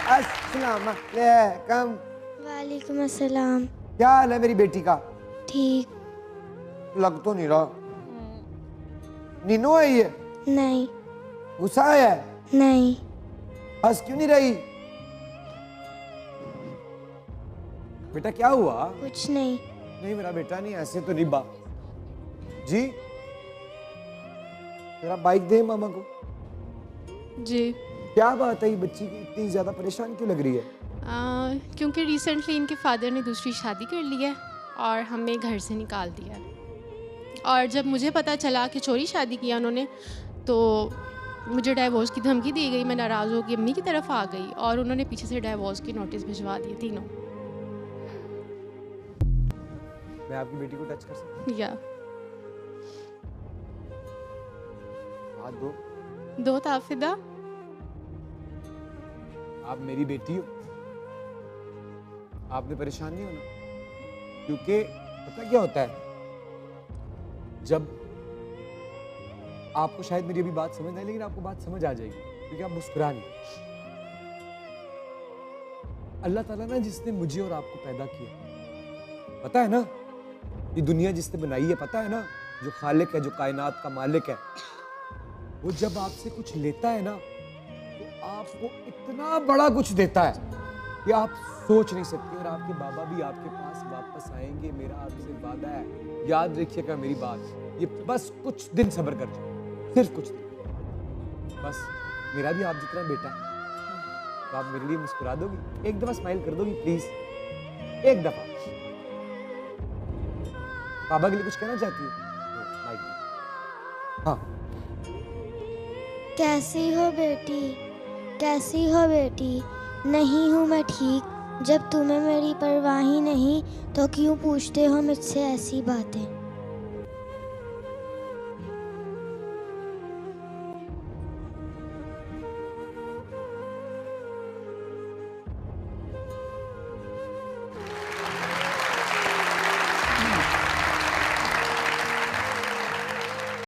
अस्सलाम वालेकुम। वालेकुम अस्सलाम। क्या हाल है मेरी बेटी का? ठीक। लग तो नहीं रहा। नीनू आई है? नहीं। गुस्सा आया है? नहीं। हंस क्यों नहीं रही? बेटा क्या हुआ? कुछ नहीं। नहीं मेरा बेटा नहीं, ऐसे तो नहीं बा जी। तेरा बाइक दे मामा को। जी। क्या बात है, ये बच्ची की इतनी ज्यादा परेशान क्यों लग रही है? क्योंकि रिसेंटली इनके फादर ने दूसरी शादी कर ली है और हमें घर से निकाल दिया है। और जब मुझे पता चला कि चोरी शादी किया उन्होंने, तो मुझे डाइवोर्स की धमकी दी गई। मैं नाराज़ होकर अम्मी की तरफ आ गई और उन्होंने पीछे से डाइवोर्स की नोटिस भिजवा दिए तीनों। मैं आपकी बेटी को टच कर सकता हूँ? या हाथ दो। दो ताफिदा। आप मेरी बेटी हो, आपने परेशान नहीं होना। क्योंकि पता क्या होता है, जब आपको शायद मेरी अभी बात समझ नहीं, लेकिन आपको बात समझ आ जाएगी क्योंकि आप मुस्कुरा नहीं। अल्लाह ताला ना जिसने मुझे और आपको पैदा किया, पता है ना, ये दुनिया जिसने बनाई है, पता है ना, जो खालिक है, जो कायनात का मालिक है, वो जब आपसे कुछ लेता है ना तो आपको इतना बड़ा कुछ देता है कि आप सोच नहीं सकते। और आपके बाबा भी आपके पास वापस आएंगे, मेरा आपसे वादा है। याद रखिएगा मेरी बात, ये बस कुछ दिन सब्र कर जाओ, सिर्फ कुछ दिन। बस मेरा भी आप जितना बेटा है, तो आप मेरे लिए मुस्कुरा दोगी, एक दफा स्माइल कर दोगी प्लीज, एक दफा। बाबा के लिए कुछ कहना चाहती हो? हाँ। कैसी हो बेटी? कैसी हो बेटी? नहीं हूँ मैं ठीक। जब तुम्हें मेरी परवाह ही नहीं तो क्यों पूछते हो मुझसे ऐसी बातें?